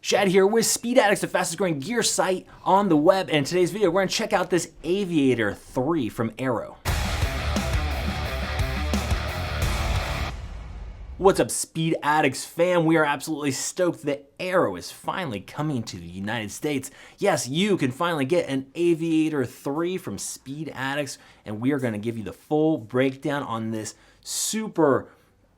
Shad here with Speed Addicts, the fastest growing gear site on the web. And in today's video, we're gonna check out this Aviator 3 from Airoh. What's up, Speed Addicts fam? We are absolutely stoked that Airoh is finally coming to the United States. Yes, you can finally get an Aviator 3 from Speed Addicts, and we are gonna give you the full breakdown on this super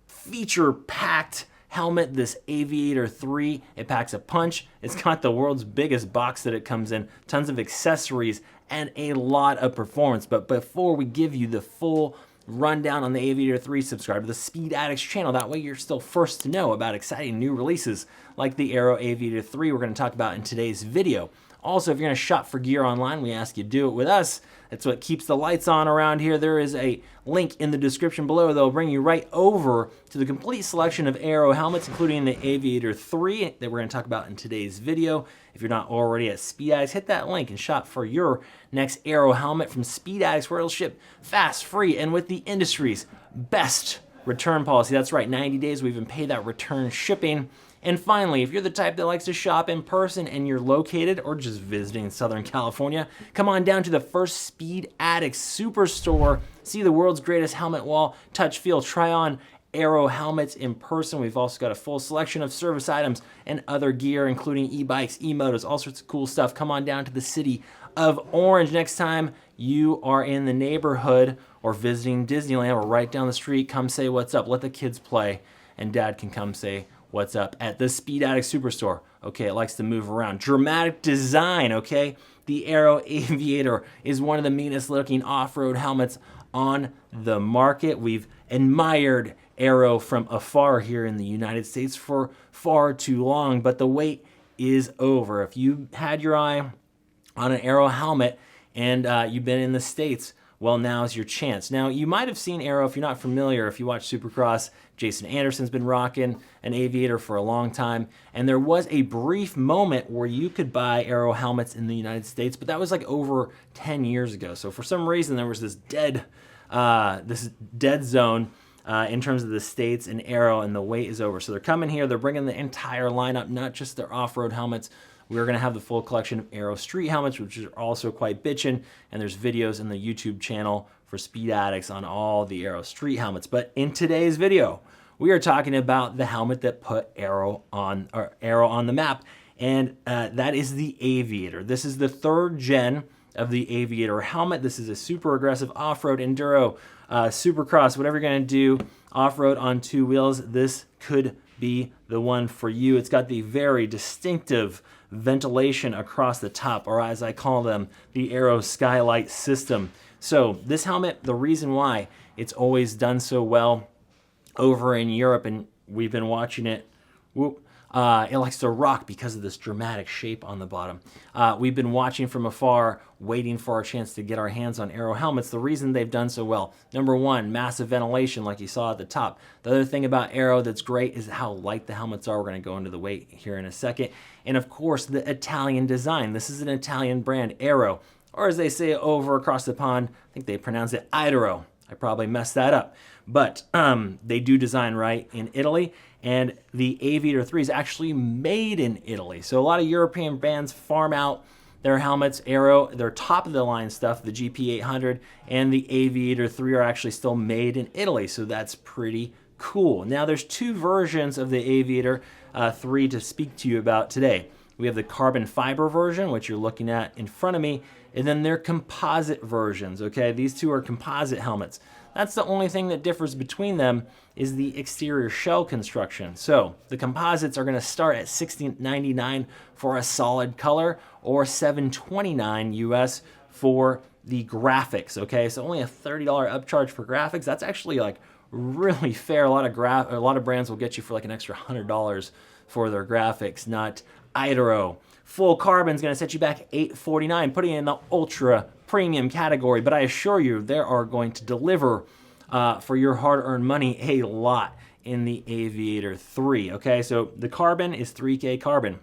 feature-packed helmet, this Aviator 3. It packs a punch. It's got the world's biggest box that it comes in, tons of accessories, and a lot of performance. But before we give you the full rundown on the Aviator 3, subscribe to the Speed Addicts channel. That way you're still first to know about exciting new releases like the Airoh Aviator 3 we're going to talk about in today's video. Also, if you're going to shop for gear online, we ask you to do it with us. That's what keeps the lights on around here. There is a link in the description below that will bring you right over to the complete selection of Airoh helmets, including the Aviator 3 that we're going to talk about in today's video. If you're not already at Speed Addicts, hit that link and shop for your next Airoh helmet from Speed Addicts, where it'll ship fast, free, and with the industry's best return policy. That's right, 90 days. We even pay that return shipping. And finally, if you're the type that likes to shop in person and you're located or just visiting Southern California, come on down to the first Speed Addicts Superstore. See the world's greatest helmet wall, touch, feel, try on Airoh helmets in person. We've also got a full selection of service items and other gear, including e-bikes, e-motos, all sorts of cool stuff. Come on down to the city of Orange next time you are in the neighborhood or visiting Disneyland or right down the street. Come say what's up. Let the kids play, and Dad can come say what's up at the Speed Addicts Superstore. Okay, it likes to move around. Dramatic design, okay? The Airoh Aviator is one of the meanest looking off-road helmets on the market. We've admired Airoh from afar here in the United States for far too long, but the wait is over. If you had your eye on an Airoh helmet and you've been in the States, well, now's your chance. Now, you might have seen Airoh, if you're not familiar, if you watch Supercross, Jason Anderson's been rocking an Aviator for a long time, and there was a brief moment where you could buy Airoh helmets in the United States, but that was like over 10 years ago. So for some reason, there was this dead zone in terms of the States and Airoh, and the wait is over. So they're coming here, they're bringing the entire lineup, not just their off-road helmets. We're going to have the full collection of Airoh street helmets, which are also quite bitchin', and there's videos in the YouTube channel for Speed Addicts on all the Airoh street helmets. But in today's video, we are talking about the helmet that put Airoh on the map, and that is the Aviator. This is the third gen of the Aviator helmet. This is a super aggressive off-road enduro, supercross, whatever you're going to do off-road on two wheels. This could be the one for you. It's got the very distinctive ventilation across the top, or as I call them, the Airoh skylight system. So this helmet, the reason why it's always done so well over in Europe, and we've been watching it, it likes to rock because of this dramatic shape on the bottom. We've been watching from afar, waiting for our chance to get our hands on Airoh helmets. The reason they've done so well, number one, massive ventilation like you saw at the top. The other thing about Airoh that's great is how light the helmets are. We're going to go into the weight here in a second. And of course, the Italian design. This is an Italian brand, Airoh, or as they say over across the pond, I think they pronounce it Airoh. I probably messed that up. But they do design right in Italy, and the Aviator 3 is actually made in Italy. So a lot of European brands farm out their helmets. Airoh, their top-of-the-line stuff, the GP800 and the Aviator 3 are actually still made in Italy, so that's pretty cool. Now, there's two versions of the Aviator 3 to speak to you about today. We have the carbon fiber version, which you're looking at in front of me, and then they're composite versions, okay? These two are composite helmets. That's the only thing that differs between them is the exterior shell construction. So the composites are going to start at $16.99 for a solid color, or $7.29 US for the graphics, okay? So only a $30 upcharge for graphics. That's actually like really fair. A lot of brands will get you for like an extra $100 for their graphics, not Airoh. Full carbon is going to set you back at $849, putting you in the ultra premium category, but I assure you they are going to deliver for your hard-earned money a lot in the Aviator 3, okay? So the carbon is 3K carbon.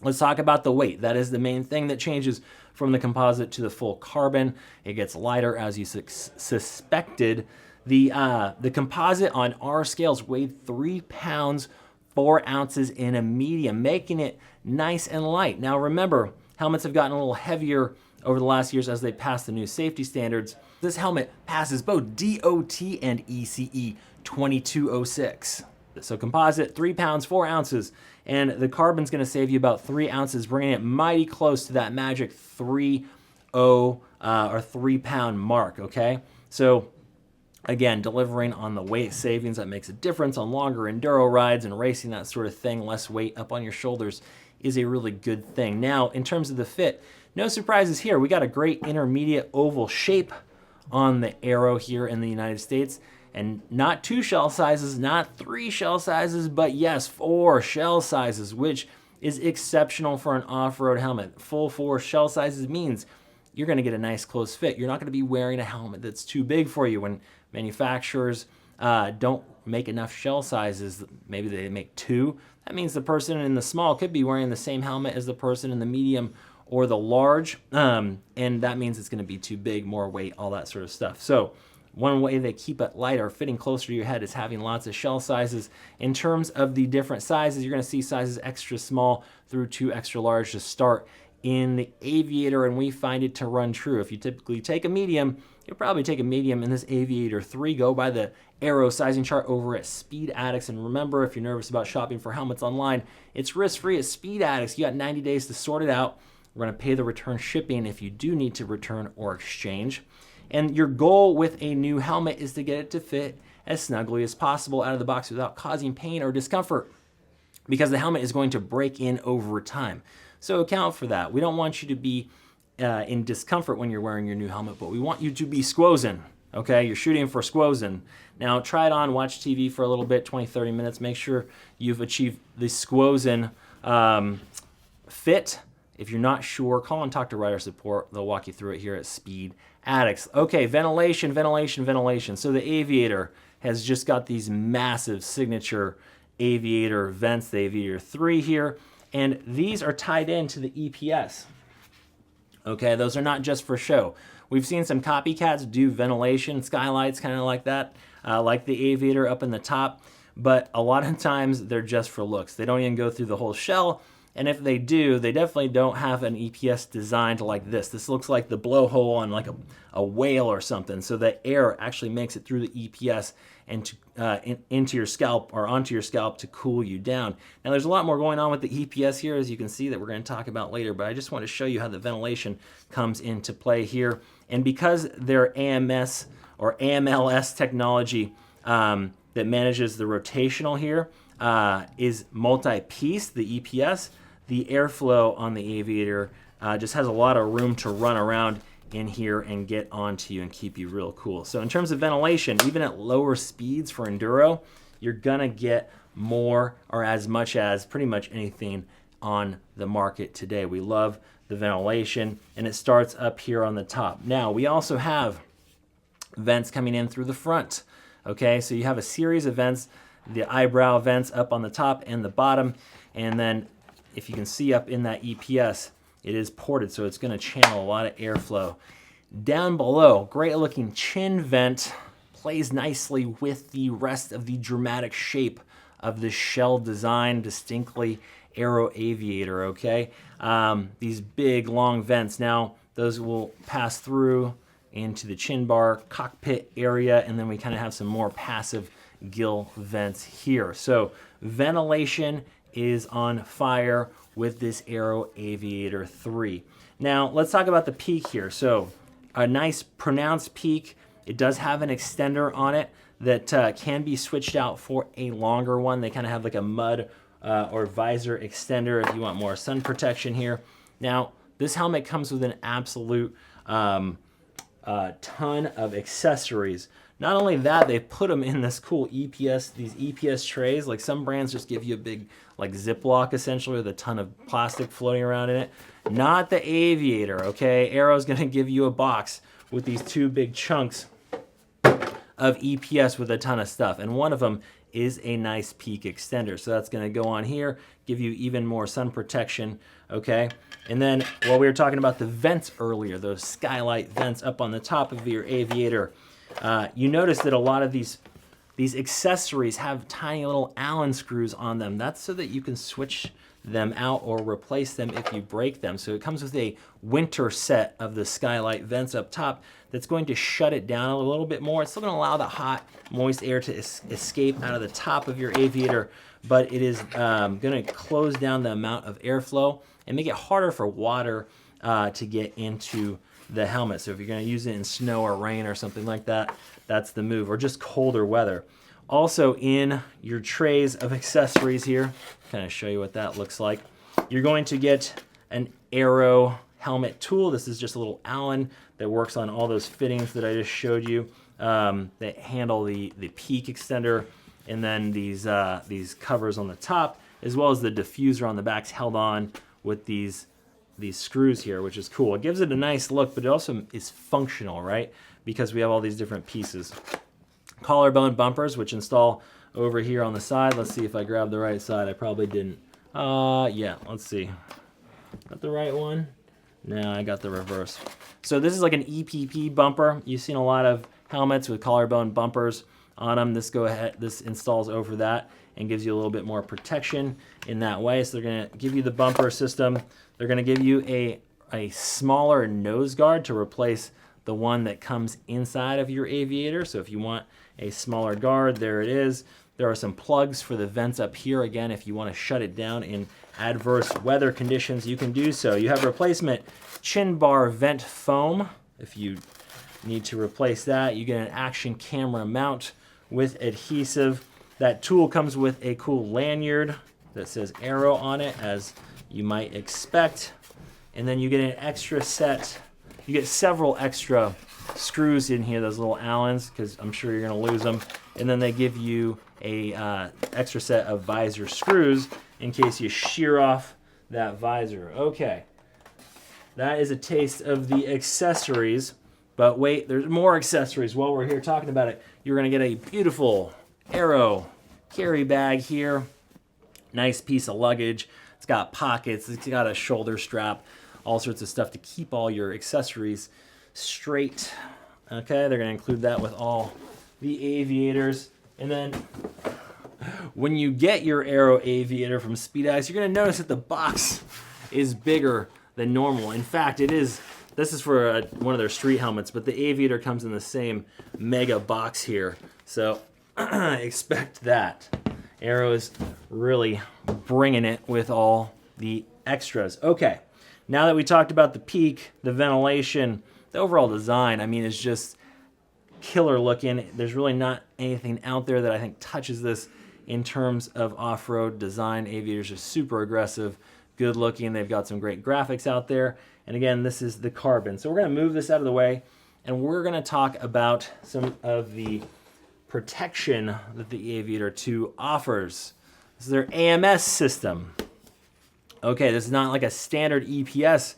Let's talk about the weight. That is the main thing that changes from the composite to the full carbon. It gets lighter, as you suspected. The composite on our scales weighed 3 pounds 4 ounces in a medium, making it nice and light. Now remember, helmets have gotten a little heavier over the last years as they pass the new safety standards. This helmet passes both DOT and ECE 2206. So composite, 3 pounds, 4 ounces, and the carbon's gonna save you about 3 ounces, bringing it mighty close to that magic 3 pound mark, okay? So again, delivering on the weight savings that makes a difference on longer enduro rides and racing, that sort of thing. Less weight up on your shoulders is a really good thing. Now, in terms of the fit, no surprises here. We got a great intermediate oval shape on the Airoh here in the United States. And not 2 shell sizes, not 3 shell sizes, but yes, 4 shell sizes, which is exceptional for an off-road helmet. Full 4 shell sizes means you're gonna get a nice close fit. You're not gonna be wearing a helmet that's too big for you. When manufacturers don't make enough shell sizes, maybe they make 2, that means the person in the small could be wearing the same helmet as the person in the medium or the large, and that means it's gonna be too big, more weight, all that sort of stuff. So one way they keep it lighter, fitting closer to your head, is having lots of shell sizes. In terms of the different sizes, you're gonna see sizes extra small through to extra large to start in the Aviator, and we find it to run true. If you typically take a medium, you'll probably take a medium in this Aviator 3. Go by the Airoh sizing chart over at Speed Addicts, and remember, if you're nervous about shopping for helmets online, it's risk-free at Speed Addicts. You got 90 days to sort it out. We're gonna pay the return shipping if you do need to return or exchange. And your goal with a new helmet is to get it to fit as snugly as possible out of the box without causing pain or discomfort, because the helmet is going to break in over time. So account for that. We don't want you to be in discomfort when you're wearing your new helmet, but we want you to be squozing, okay? You're shooting for squozing. Now try it on, watch TV for a little bit, 20, 30 minutes. Make sure you've achieved the squozing fit. If you're not sure, call and talk to Rider Support. They'll walk you through it here at Speed Addicts. Okay, ventilation. So the Aviator has just got these massive signature Aviator vents, the Aviator 3 here, and these are tied into the EPS. Okay, those are not just for show. We've seen some copycats do ventilation skylights kind of like that, like the Aviator up in the top, but a lot of times they're just for looks. They don't even go through the whole shell. And if they do, they definitely don't have an EPS designed like this. This looks like the blowhole on like a whale or something. So that air actually makes it through the EPS and into your scalp or onto your scalp to cool you down. Now there's a lot more going on with the EPS here, as you can see, that we're going to talk about later. But I just want to show you how the ventilation comes into play here. And because their AMS or AMLS technology that manages the rotational here is multi-piece, the EPS, the airflow on the Aviator just has a lot of room to run around in here and get onto you and keep you real cool. So in terms of ventilation, even at lower speeds for enduro, you're gonna get more or as much as pretty much anything on the market today. We love the ventilation, and it starts up here on the top. Now, we also have vents coming in through the front. Okay, so you have a series of vents, the eyebrow vents up on the top and the bottom, and then if you can see up in that EPS, it is ported, so it's going to channel a lot of airflow. Down below, great looking chin vent, plays nicely with the rest of the dramatic shape of the shell design, distinctly Airoh Aviator, okay? These big long vents, now those will pass through into the chin bar, cockpit area, and then we kind of have some more passive gill vents here. So ventilation is on fire with this Airoh Aviator 3. Now let's talk about the peak here. So a nice pronounced peak. It does have an extender on it that can be switched out for a longer one. They kind of have like a mud or visor extender if you want more sun protection here. Now this helmet comes with an absolute ton of accessories. Not only that, they put them in this cool EPS, these EPS trays. Like some brands just give you a big like Ziploc essentially with a ton of plastic floating around in it. Not the Aviator, okay? Airoh's gonna give you a box with these 2 big chunks of EPS with a ton of stuff. And one of them is a nice peak extender. So that's gonna go on here, give you even more sun protection, okay? And then while we were talking about the vents earlier, those skylight vents up on the top of your Aviator, you notice that a lot of these these accessories have tiny little Allen screws on them. That's so that you can switch them out or replace them if you break them. So it comes with a winter set of the skylight vents up top that's going to shut it down a little bit more. It's still going to allow the hot, moist air to escape out of the top of your Aviator, but it is going to close down the amount of airflow and make it harder for water to get into the helmet. So if you're going to use it in snow or rain or something like that, that's the move, or just colder weather. Also in your trays of accessories here, kind of show you what that looks like. You're going to get an Airoh helmet tool. This is just a little Allen that works on all those fittings that I just showed you that handle the peak extender, and then these covers on the top, as well as the diffuser on the back's held on with these screws here, which is cool. It gives it a nice look, but it also is functional, right? Because we have all these different pieces. Collarbone bumpers, which install over here on the side. Let's see if I grabbed the right side. I probably didn't. Yeah, let's see. Got the right one? No, I got the reverse. So this is like an EPP bumper. You've seen a lot of helmets with collarbone bumpers on them. This installs over that and gives you a little bit more protection in that way. So they're gonna give you the bumper system. They're gonna give you a smaller nose guard to replace the one that comes inside of your Aviator. So if you want a smaller guard, there it is. There are some plugs for the vents up here. Again, if you want to shut it down in adverse weather conditions, you can do so. You have replacement chin bar vent foam. If you need to replace that, you get an action camera mount with adhesive. That tool comes with a cool lanyard that says Airoh on it, as you might expect. And then you get an extra set. You get several extra screws in here, those little Allens, because I'm sure you're going to lose them. And then they give you a extra set of visor screws in case you shear off that visor. Okay, that is a taste of the accessories. But wait, there's more accessories. While we're here talking about it, you're going to get a beautiful Airoh carry bag here. Nice piece of luggage. It's got pockets. It's got a shoulder strap. All sorts of stuff to keep all your accessories straight. Okay, they're going to include that with all the Aviators. And then when you get your Airoh Aviator from SpeedX, you're going to notice that the box is bigger than normal. In fact, this is for one of their street helmets, but the Aviator comes in the same mega box here. So expect that. Airoh is really bringing it with all the extras. Okay. Now that we talked about the peak, the ventilation, the overall design, I mean, it's just killer looking. There's really not anything out there that I think touches this in terms of off-road design. Aviators are super aggressive, good looking. They've got some great graphics out there. And again, this is the Carbon. So we're going to move this out of the way, and we're going to talk about some of the protection that the Aviator II offers. This is their AMS system. Okay, this is not like a standard EPS,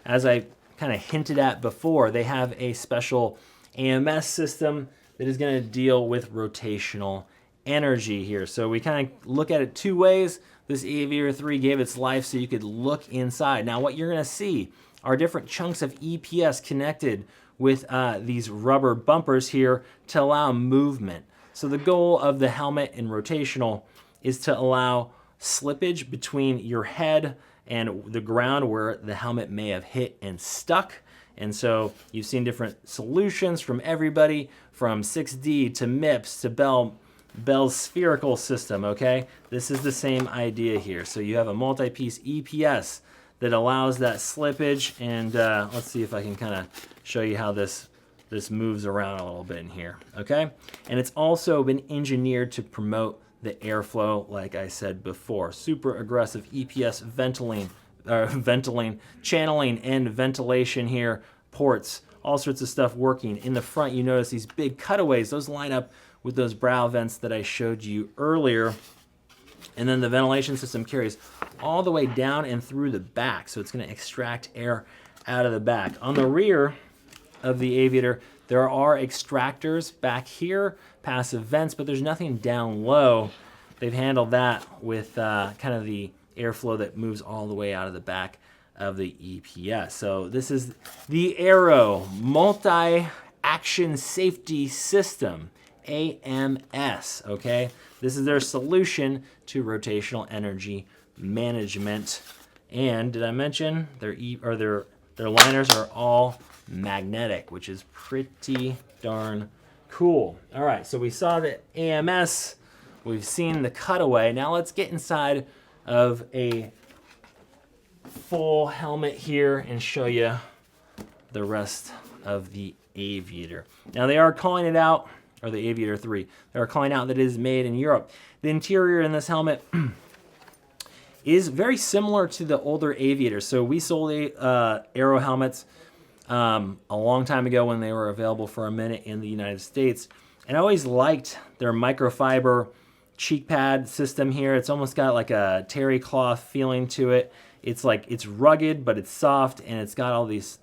as I kind of hinted at before. They have a special AMS system that is going to deal with rotational energy here. So we kind of look at it two ways. This Aviator 3 gave its life so you could look inside. Now what you're going to see are different chunks of EPS connected with these rubber bumpers here to allow movement. So the goal of the helmet in rotational is to allow slippage between your head and the ground where the helmet may have hit and stuck. And so you've seen different solutions from everybody, from 6D to MIPS to Bell's spherical system, okay? This is the same idea here. So you have a multi-piece EPS that allows that slippage, and let's see if I can kind of show you how this moves around a little bit in here, okay? And it's also been engineered to promote the airflow, like I said before. Super aggressive EPS channeling and ventilation here, ports, all sorts of stuff working. In the front, you notice these big cutaways. Those line up with those brow vents that I showed you earlier. And then the ventilation system carries all the way down and through the back, so it's going to extract air out of the back. On the rear of the Aviator, there are extractors back here, passive vents, but there's nothing down low. They've handled that with kind of the airflow that moves all the way out of the back of the EPS. So this is the Airoh Multi-Action Safety System, AMS, okay? This is their solution to rotational energy management. And did I mention their liners are all magnetic, which is pretty darn cool. All right, so we saw the AMS, we've seen the cutaway. Now let's get inside of a full helmet here and show you the rest of the Aviator. Now they are calling it out, or the Aviator 3, they are calling out that it is made in Europe. The interior in this helmet is very similar to the older Aviators. So we sold Airoh helmets a long time ago when they were available for a minute in the United States. And I always liked their microfiber cheek pad system here. It's almost got like a terry cloth feeling to it. It's like, it's rugged, but it's soft, and it's got all these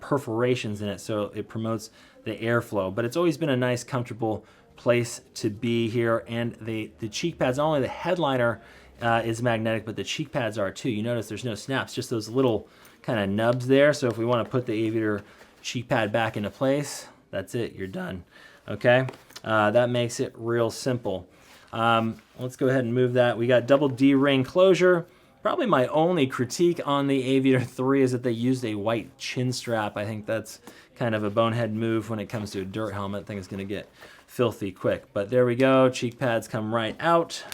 perforations in it, so it promotes the airflow. But it's always been a nice, comfortable place to be here. And the cheek pads, not only the headliner is magnetic, but the cheek pads are too. You notice there's no snaps, just those little kind of nubs there. So if we want to put the Aviator cheek pad back into place, that's it, you're done. Okay, that makes it real simple. Let's go ahead and move that. We got double D-ring closure. Probably my only critique on the Aviator 3 is that they used a white chin strap. I think that's kind of a bonehead move when it comes to a dirt helmet. I think it's going to get filthy quick. But there we go. Cheek pads come right out.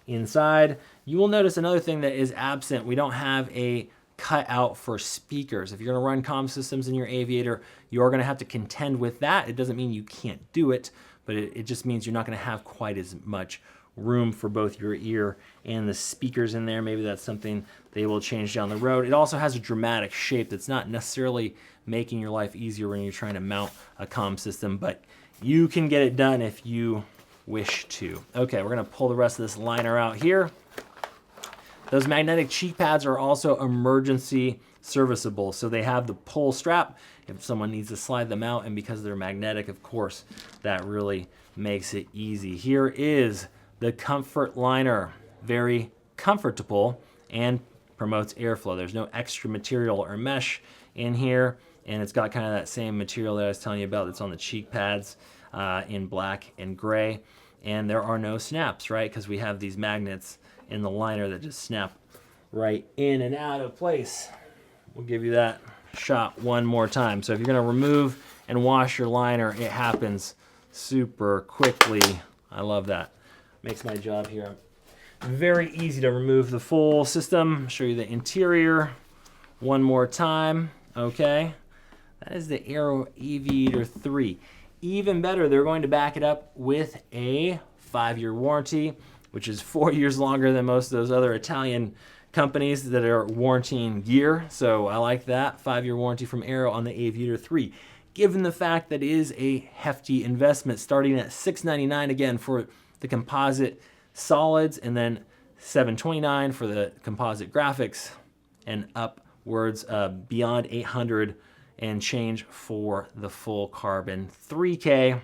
Inside, you will notice another thing that is absent. We don't have a cutout for speakers. If you're going to run comm systems in your Aviator, you're going to have to contend with that. It doesn't mean you can't do it, but it just means you're not going to have quite as much room for both your ear and the speakers in there. Maybe that's something they will change down the road. It also has a dramatic shape that's not necessarily making your life easier when you're trying to mount a comm system, but you can get it done if you wish to. Okay, we're gonna pull the rest of this liner out here. Those magnetic cheek pads are also emergency serviceable. So they have the pull strap if someone needs to slide them out, and because they're magnetic, of course, that really makes it easy. Here is the comfort liner, very comfortable and promotes airflow. There's no extra material or mesh in here, and it's got kind of that same material that I was telling you about that's on the cheek pads in black and gray. And there are no snaps, right? Because we have these magnets in the liner that just snap right in and out of place. We'll give you that shot one more time. So if you're gonna remove and wash your liner, it happens super quickly. I love that. Makes my job here very easy to remove the full system. Show you the interior one more time. Okay, that is the Airoh Aviator 3. Even better, they're going to back it up with a 5-year warranty, which is 4 years longer than most of those other Italian companies that are warrantying gear. So I like that. 5-year warranty from Airoh on the Aviator 3. Given the fact that it is a hefty investment, starting at $699 again for the composite solids, and then $729 for the composite graphics, and upwards beyond $800 and change for the full carbon. $3K,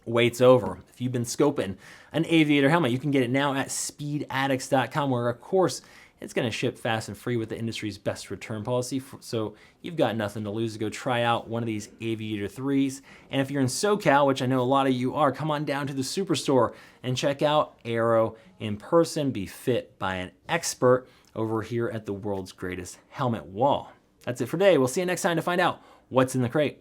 wait's over. If you've been scoping an Aviator helmet, you can get it now at speedaddicts.com, where of course it's going to ship fast and free with the industry's best return policy. So you've got nothing to lose to go try out one of these Aviator 3s. And if you're in SoCal, which I know a lot of you are, come on down to the Superstore and check out Airoh in person. Be fit by an expert over here at the world's greatest helmet wall. That's it for today. We'll see you next time to find out what's in the crate.